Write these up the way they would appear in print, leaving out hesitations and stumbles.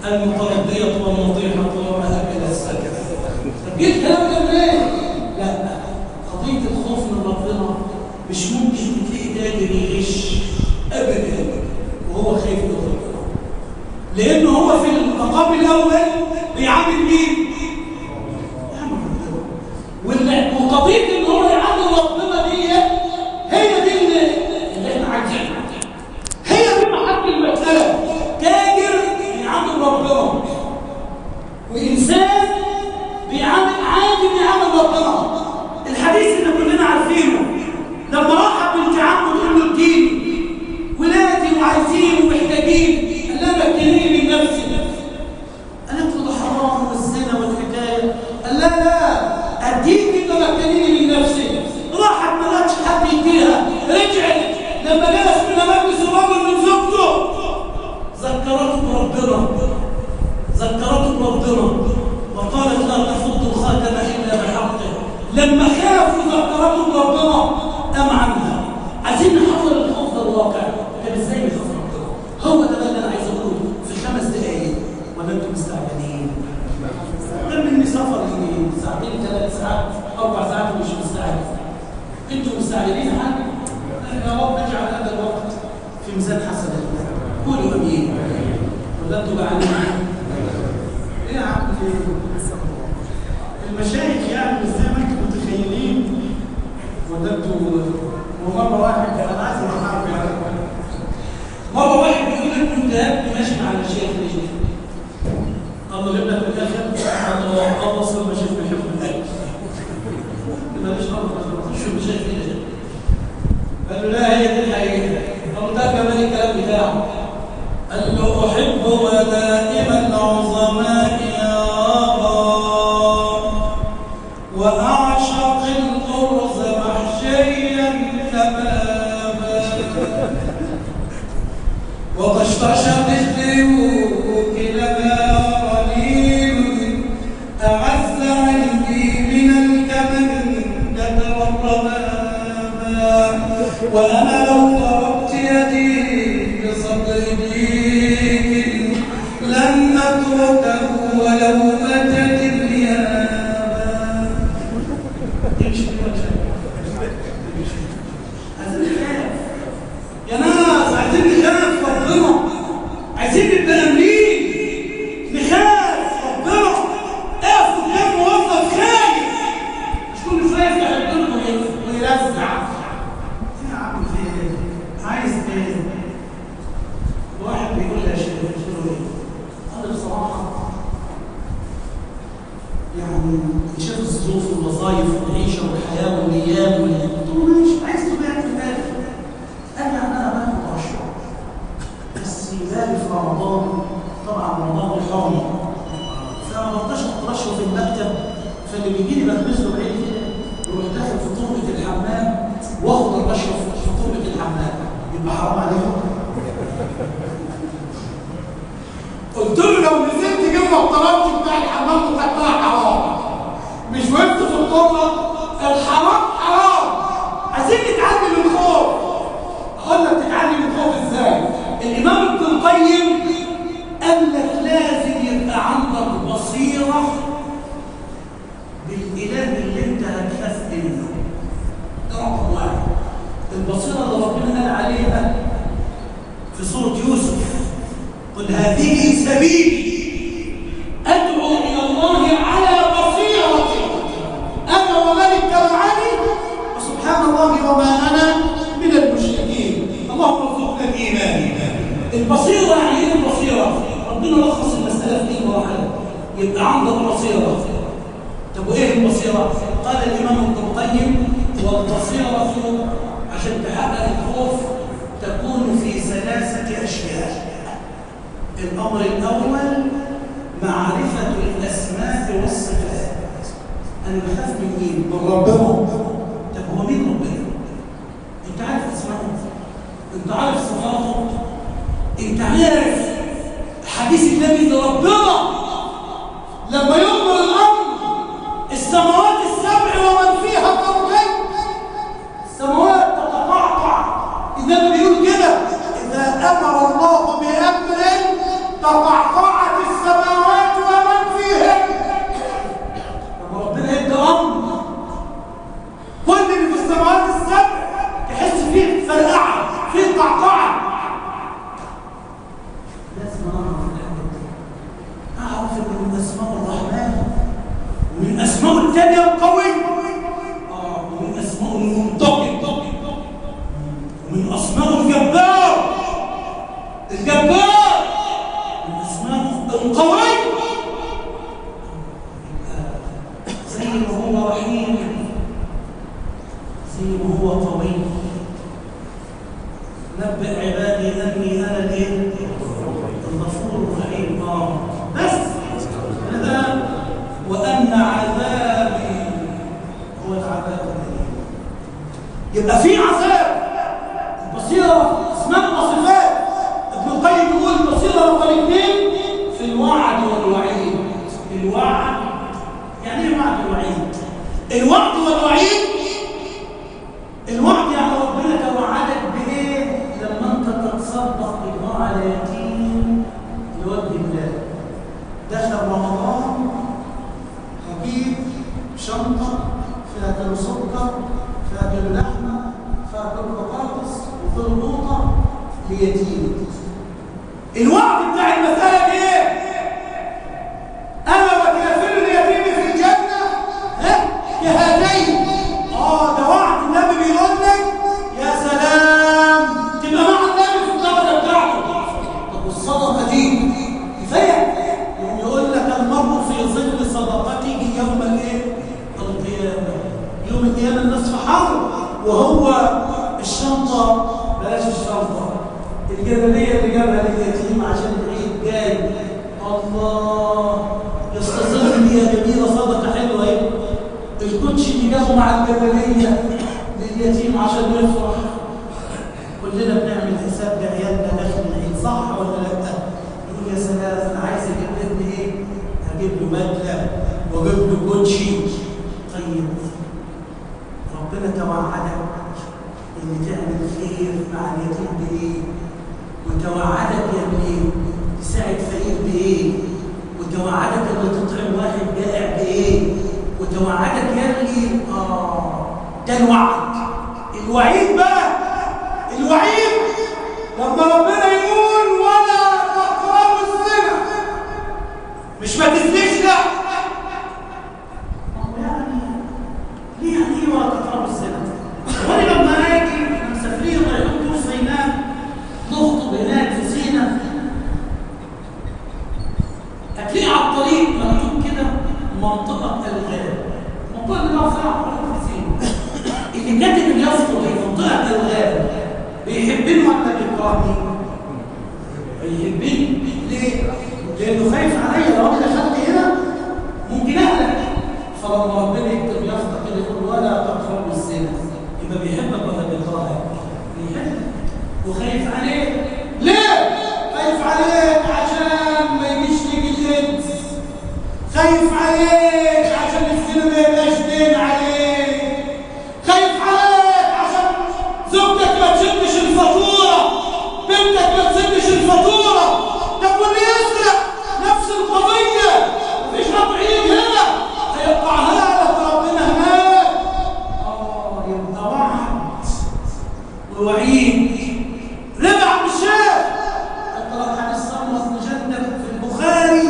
المترضية والنطيحة وما أكل السكر. طب جيت كلام ده منين؟ لا، قضية الخوف من ربنا مش ممكن تلاقي تاجر يغش أبدا وهو خايف من ربنا، لأنه هو في المقام الأول بيعامل مين؟ وقضية إن هو يعامل ربنا دي هي دي اللي احنا عايزينها، هي دي محك المسألة. تاجر بيعامل ربنا وإنسان بيعامل عادي بيعامل ربنا. الحديث اللي كلنا عارفينه لما رحب بنت عمه تقول له الدين ولادي وعايزين ومحتاجين، قال لها مكنيني من نفسي. قالت له ده حرام والزنا والحكايه. قال لها لا، اديك انت مكنيني من نفسي. راحت ما لقتش حد يديها، رجعت لما جلس من مجلس الرجل من زوجته ذكرته بربنا، ذكرته بربنا وقالت لا تفض الخاتم الا بحقه. لما خافوا ذكرته بربنا قام عنها. عايزين نحضر الخوف ده الواقع. طب ازاي نخاف ربنا؟ هو ده اللي انا عايز اقوله في 5 دقائق. ولا انتم مستعجلين؟ غير مني سفر ساعتين 3 ساعات 4 ساعات ومش مستعجل. انتم مستعجلين حاجه؟ يا رب اجعل هذا الوقت في ميزان حسناتنا. قولوا امين. ولا انتم جعانين؟ ايه يا عم المشايخ يعني مش زي ما انتم متخيلين. ولا انتوا ومره واحد انا عايز اعرف يعني مره واحد بيقول لك كنت ماشي مع المشايخ ليه؟ الله جاب لك في الاخر الله صار المشايخ بيحبوا الاكل. ماليش امر شو المشايخ كده؟ قال له لا هي دي الحقيقه. قال له ده كمان الكلام بتاعه. قال له احب ودائما العظماء يا وأعشق الأرز محشيا كبابا وطشطشت الديوك لما قليل أعز عندي من الكمندة والربابا. وأنا لو ضربت يدي بصدر ديك لن أتركه ولو متت اليابا. يا ناس عايزين نخاف ربنا، عايزين نبقى امنين نخاف ربنا. اقف قدام موظف خايف مش كل شويه يفتح الدنيا ويرزع. يا عم فين؟ عايز ايه؟ واحد بيقول لي يا شيخ قلت له ايه؟ قال لي بصراحه يعني شاف الظروف والوظائف والعيشه والحياه والايام قلت له ماشي عايز تبقى في بالي. قال لي انا باخد 10 بس بالي في رمضان. طبعا رمضان الحرم فما بقدرش اخد رشوه في المكتب، فاللي بيجي لي بخبز له بعيد كده يروح داخل في طرقه الحمام واخد الرشوه في طرقه الحمام. يبقى حرام عليهم. قلت له لو نزلت جبنا الطرابج بتاع الحمام وخدتها حرام، مش وقفت في الطرقه. الحرام حرام. عايزين نتعلم الخوف. اقول لك تتعلم الخوف ازاي؟ الامام ابن القيم قال لك لازم يبقى عندك بصيره بالاله اللي انت هتخاف منه. ده رقم واحد. البصيره اللي ربنا قال عليها في سوره يوسف قل هذه سبيلي أدعو إلى الله على بصيرة أنا ومن اتبعني وسبحان الله وما أنا من المشركين. اللهم ارزقنا الإيمان. البصيرة يعني إيه البصيرة؟ ربنا لخص المسألة في إيه واحدة. يبقى عندك بصيرة. طب وإيه البصيرة؟ قال الإمام ابن القيم والبصيرة عشان تحقق الخوف تكون في 3 أشياء. الأمر الأول معرفة الأسماء والصفات. أنا بخاف من مين؟ من ربنا. طب هو مين ربنا؟ أنت عارف أسماءه؟ أنت عارف صفاته؟ أنت عارف حديث النبي لربنا لما يؤمر الأمر السماوات السبع ومن فيها طرفين، السماوات تتقعقع. النبي بيقول كده إذا أمر الله بأمر تقعقعت تاني القوي ومن اسمائه المنتقم، ومن اسمائه الجبار من اسمائه القوي. زي ما هو رحيم زي ما هو قوي. نبئ عبادي اني انا الايه؟ الغفور الرحيم. بس هذا وان عذابي هو العذاب الاليم. يبقى في عذاب. البصيره اسمها وصفات. ابن القيم يقول البصيره رقم 2 في الوعد والوعيد. الوعد يعني ايه وعد ووعيد؟ الوعد والوعيد، الوعد يعني ربنا توعدك بايه؟ لما انت تتصدق بالله على يتيم لوجه الله. دخل رمضان هجيب شنطه فيها كيلو سكر، فيها كيلو لحمه، فيها كيلو بطاطس وكيلو نقطه ليتيم. الوعد بتاع المساله ايه؟ انا وكافل اليتيم في الجنه كهاتين. ده وعد. النبي بيقول لك يا سلام تبقى مع النبي في الدرجه بتاعته. طب والصدقه دي كفايه؟ يقول لك المرء في ظل صدقته يوم الايه؟ القيامه. يوم القيامه الناس في حر، وهو الشنطه بلاش الشنطه، الجبليه اللي جابها لليتيم عشان العيد جاي. الله يستظل بيها جميله، صدقه حلوه اهي. الكوتشي اللي جابه مع الجبليه لليتيم عشان يفرح. كلنا بنعمل حساب لعيالنا داخل العيد، صح ولا لا؟ يقول يا سلام انا عايز اجيب لابني ايه؟ هجيب له بدله واجيب له كوتشي. طيب ربنا توعدك ان تعمل خير مع اليتيم بايه؟ وتوعدك يا ابني تساعد فقير بايه؟ وتوعدك ان تطعم واحد جائع بايه؟ وتوعدك يا ابني ده الوعد. الوعيد بقى، الوعيد لما ربنا يقول ولا تقربوا الزنا، مش ما تزنيش، لا. يعني ليه يعني ايه ولا تقربوا الزنا؟ وانا لما اجي مسافرين رايحين دور سيناء نخطب هناك في سينا، هتلاقي على الطريق مكتوب كده منطقه الغاب. منطقه الغاب في سينا. اللي كاتب اليافطه دي منطقه الغاب بيحبني ولا بيكرهني؟ بيحبني. ليه؟ لانه خايف عليا. لو انا دخلت هنا ممكن اهلك. فلما ربنا يكتب يافطه كده يقول ولا تقربوا الزنا، يبقى بيحبك ولا بيكرهك؟ بيحبك وخايف عليك. ليه؟ خايف عليك عشان ما يجيش ليك الإنس. خايف عليك عشان الزنا ما يبقاش دين عليك. خايف عليك عشان زوجتك ما تشدش الفاتوره، بنتك ما تسدش الفاتوره. طب واللي يسرق نفس القضيه، مفيش ربعين هنا هيقطعها لك ربنا هناك. يبقى وعد ووعيد. ربع عم الشيخ اقرا حديث صمت بن جندب في البخاري.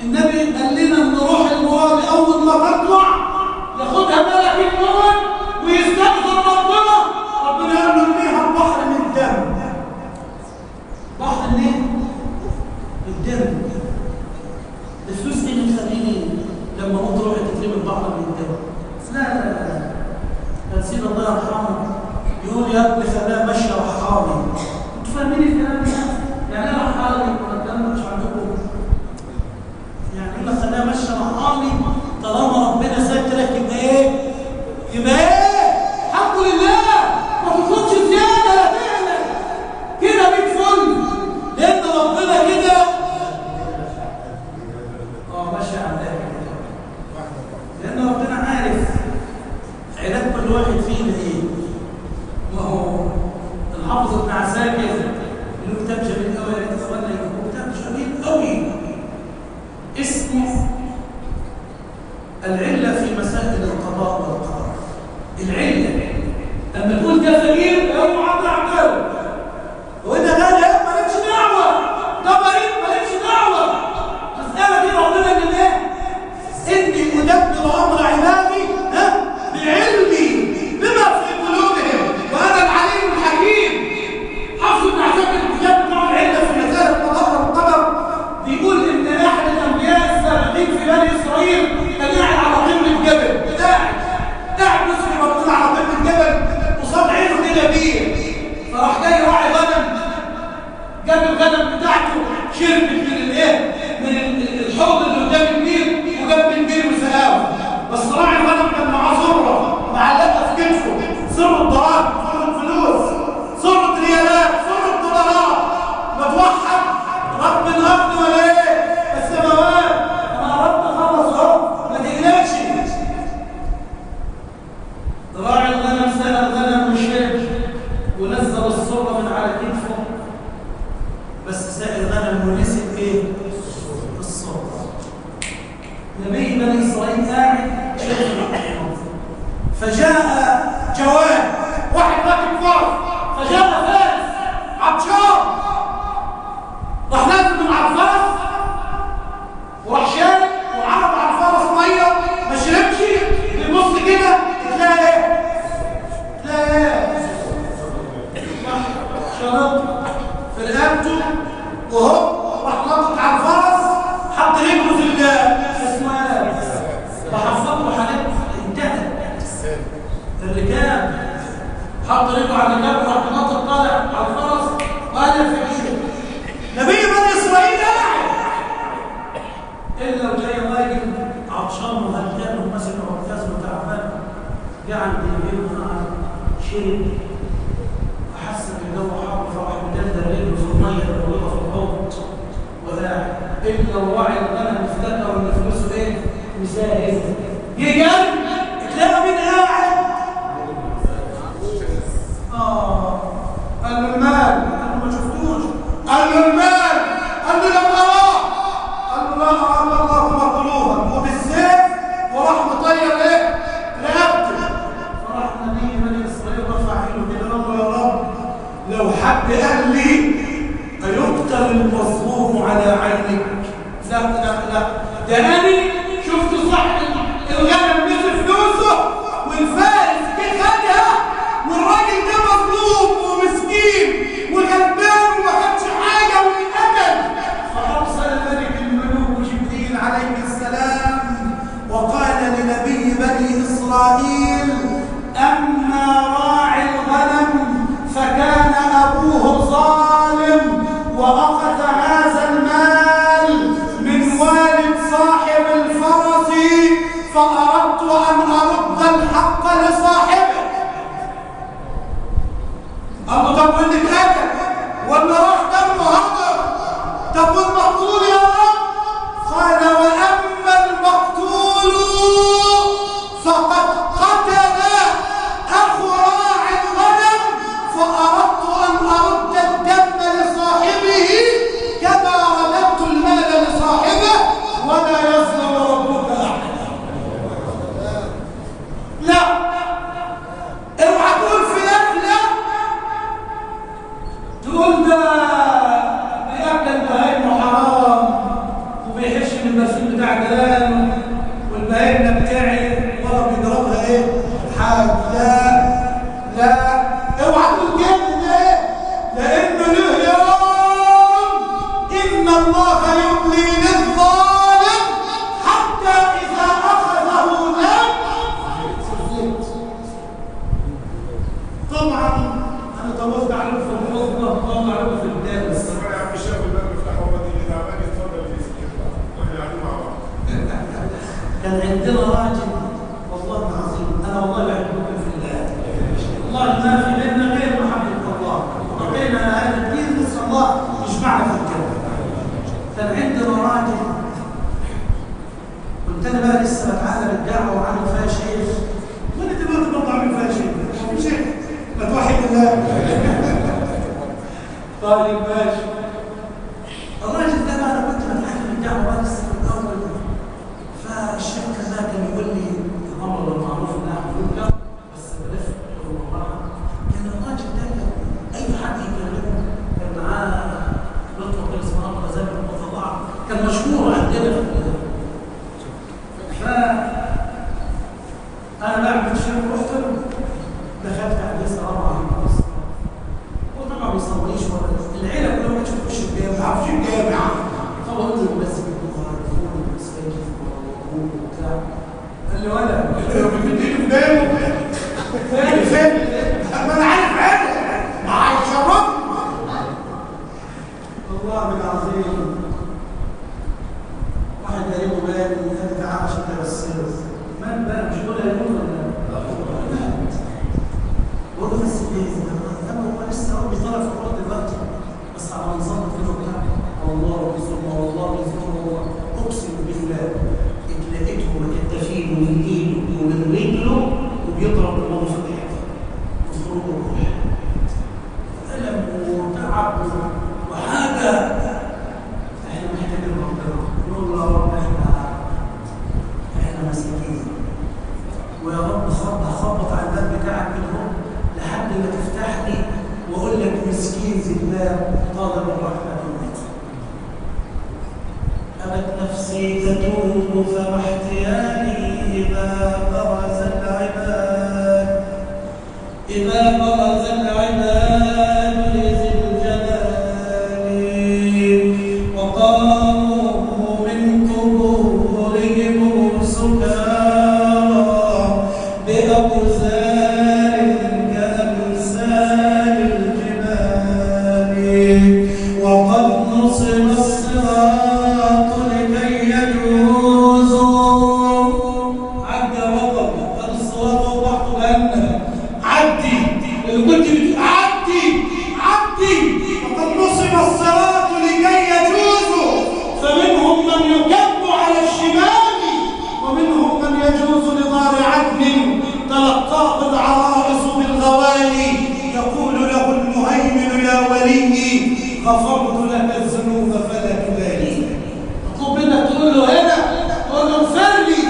النبي قال لنا ان روح المراد اول ما تطلع ياخدها ملك الموت ويستغفر ربنا. ربنا قال له ارميها البحر من الدم. بحر منين؟ الدم. الفلوس دي اللي تخليني لما اموت روحي تترمي البحر من الدم. لا سيد الله يرحمه يقول يا ابني خلاه ماشي رحالي. انتوا فاهمين الكلام ده؟ يعني ايه رحالي؟ ولا الكلام ده مش عندكم؟ يعني يقول لك خلاه ماشي رحالي. طالما ربنا سترك يبقى ايه؟ يبقى ايه؟ الحمد لله. ما تطلبش زياده، لا تعمل كده 100 فل، لان ربنا كده ماشي على كده. لان ربنا عارف علاج كل واحد فينا ايه. ما هو الحافظ ابن عساكر له كتاب جميل قوي، يا ريت اخوانا يكتبوا كتاب جميل قوي اسمه العله في مسائل القضاء والقدر. العله لما تقول ده فقير اوعى تعمله، وده غالي مالكش دعوه، ده مريض مالكش دعوه. المساله دي ربنا اللي ايه؟ اني ادبر امر إسرائيل كان قاعد على قمة الجبل، قاعد مصري موجود على قمة الجبل وصاب عينه كده بيه، فراح جاي راعي غنم، جاب الغنم بتاعته شربت من الايه؟ من الحوض اللي قدام البير، وجاب البير وسقاه. بس راعي الغنم كان معاه ذره معلقه في كتفه، ذره ضرائب، ذره فلوس، ذره ريالات، ذره دولارات. متوحد رب الارض ولا ايه؟ السماوات. انا قربت اخلص اهو، ما تقلقش. راعي الغنم سقى الغنم وشرب ونزل الصرة من على كتفه، بس ساق الغنم ونسب ايه؟ الصرة. نبي بني اسرائيل قاعد فجاء جواد، واحد راكب فرس، فجاء فارس عطشان، راح نازل من على الفرس وراح شارب وعرض على الفرس ميه، ما شربش، بيبص كده تلاقي ايه؟ تلاقي ايه؟ شرط في رقبته وهو راح نطط على الفرس، حط رجله في اسمه ايه؟ فحفظ له حالات انتهت الركاب، حط رجله على الركاب وراح نطط طالع على الفرس وقال في وشه. نبي بني اسرائيل قاعد الا وجاي راجل عطشان وهلكان وماسك عكاز وتعبان، جه عند البيت وقعد شرب، حس ان الجو حار فراح مدلدل رجله في الميه الموجوده في الحوض وقاعد. الا وراعي الغنم افتكر ان فلوسه ايه؟ مساهل. جه جنب تلاقى مين قاعد؟ قال له المال. قال له ما شفتوش. قال له المال. قال له لم اراه. قال له لا ارى الله مطلوبا وبالسيف، وراح مطير ايه؟ رقبته. فراح نبي بني اسرائيل رفع ايده كده قال له يا رب لو حد قال لي أيقتل المظلوم على عينك، لا لا لا، ده أنا شفت صاحب الغنم نزل فلوسه والفارس جه خدها، والراجل ده مظلوم ومسكين وغلبان وما خدش حاجة واتقتل. فأرسل ملك الملوك جبريل عليه السلام وقال لنبي بني إسرائيل: أما راعي الغنم فكان أبوه ظالم وأخذ هذا المال من والد صاحب الفرس، فأردت أن أرد الحق لصاحبه. قال له طب واللي اتقتل ولا راح دمه هدر، طب والمقتول يا رب؟ قال وأما المقتول فقد قتل أخو راعي الغنم، فأردت أن أرد الدم لصاحبه كما رددت المال لصاحبه، ولا يظلم ربك أحدا. لا، اوعى تقول فلان، لا تقول ده بيأكل بهايمه حرام وبيحش من المسؤول بتاع جيرانه والبهايمه بتاعي ولا بيضربها ايه؟ حاج. لا لا، اوعى تقول كده. ليه؟ لأن له يوم إن الله يملي للظالم حتى إذا أخذه لم يفلت. طبعا أنا طولت عليكم في الخطبة، طولت عليكم في البداية، بس يا عم الشيخ الباب مفتاح وبدي اللي تعبان يتفضل في سكتنا واحنا قاعدين مع بعض. كان عندنا راجل والله العظيم، أنا والله بحبكم في الله، والله ما في بيننا غير محبة الله، بقينا هذا الدين نسأل الله يجمعنا في الجنة. كان عندنا راجل كنت أنا بقى لسه بتعلم الدعوة وعامل فيها شيخ، وأنا دلوقتي برضه عامل فيها شيخ، مش شيخ ما توحد الله. طيب ماشي. الراجل ده بقى أنا كنت بتعلم الدعوة بقى لسه في الأول، فالشيخ كان يقول لي الأمر بالمعروف والنهي عن المنكر، بس بلف والله كان الراجل ده أي حد يكلمه كان معاه نطلق اسمه الله زي ما الله، كان مشهور عندنا في أنا بعمل الشيخ رحت له، دخلت عليه السلام عليكم، هو طبعا ما بيصليش ولا العيلة كلها ما تشوفوش الجامع، ما عرفش الجامع، طبعا انزل المسجد وعرفوني المساجد لي ولا بتديني في بالي فين ما انا عارف حاجه ما هيشربني والله العظيم. واحد قريبه بالي قال تعالى عشان تبسم مال بقى مش ولا يقول ولا بقول له بس انا هو لسه هو بيطلع في الارض دلوقتي بس على نظام كده وبتاع والله ثم والله ثم والله اقسم بالله لقيته الدفين من ايده ومن رجله وبيضرب دماغه في الحيط وخروج الروح الم وتعب وحاجه. احنا محتاجين ربنا نقول له يا رب احنا مساكين ويا رب خبط على الباب بتاعك كده لحد ما تفتح لي واقول لك مسكين زبال طالب الرحمه منك. أبت نفسي تتوب فما احتيالي إذا برز العباد لذي الجلال وقاموا من قبورهم سكارى بأوزار كأمثال الجبال وقد نصب الصراط لكي يجوزوا. عدى وضع قد الصراط وضعته بأنه عدي اللي كنت عدي وقد نصب الصراط لكي يجوزوا فمنهم من يكب على الشمال ومنهم من يجوز لدار عدن تلقاه العرائس بالغوالي يقول له المهيمن يا ولي غفرت لك الذنوب فلا تبالي. مطلوب منك تقول له هنا تقول له اغفر لي.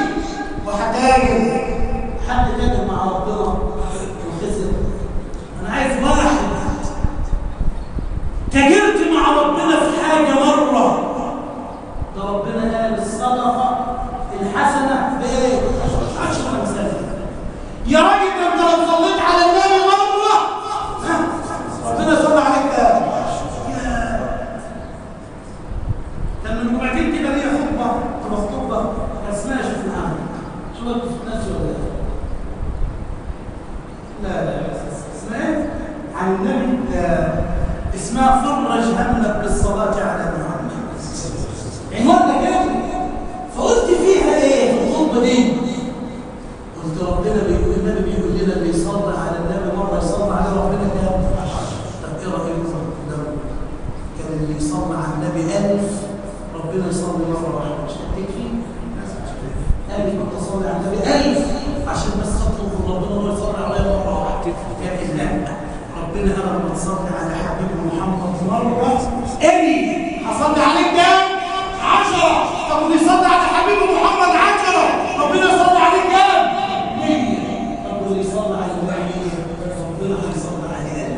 وهتاجر حد تاجر مع ربنا وخسر. انا عايز واحد تاجرت مع ربنا في حاجه مره ده ربنا قال الصدقه الحسنه بايه؟ 10 امثال. يا راجل ده انت لو صليت على النبي مره ربنا صلى عليك. كان من جمعتين كده ليا خطبه كان اسمها شفناها شو انتوا في الناس ولا لا اسمها ايه؟ عن النبي اسمها فرج همك بالصلاه على محمد. عنواننا كده فقلت فيها ايه في الخطبه دي؟ قلت ربنا بيقول النبي بيقول لنا اللي يصلي على النبي مره يصلي على ربنا كام؟ طب ايه رايكم لو كان اللي يصلي على النبي 1000 ربنا يصلي مره واحده مش هتكفي؟ 1000 ما تصلي على النبي 1000 عشان بس تطلب من ربنا انه يصلي عليا مره واحده. لكن لا ربنا قال لما تصلي على حبيبي محمد مره اني هصلي عليك كام؟ 10. طب اللي يصلي على حبيبي محمد 10 ربنا يصلي عليك كام؟ 100. طب واللي يصلي على النبي ربنا هيصلي عليه 1000.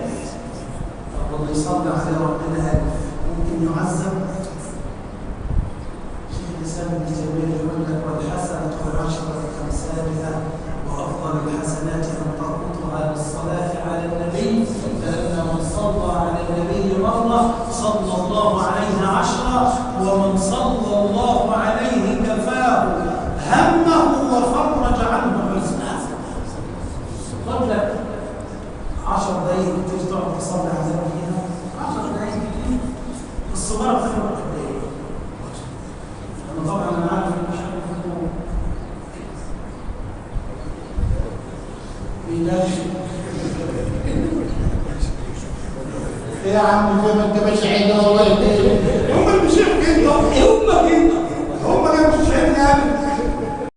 طب واللي يصلي على ربنا 1000 ممكن يعذب؟ شيخ الاسلام ابن تيميه يقول لك والحسنه بعشره امثالها وافضل الحسنات ان تربطها بالصلاه على النبي فان من صلى على النبي مره صلى الله عليه 10 ومن صلى الله عليه كفاه همه وفرج عنه حزنه. خد لك 10 دقايق تيجي تقعد تصلي على النبي هنا 10 دقايق الصغيره بتاخد قد ايه؟ انا طبعا انا عارف مش عارف يا عم زي ما انت ماشي عينه والله هم اللي مش كده هم كده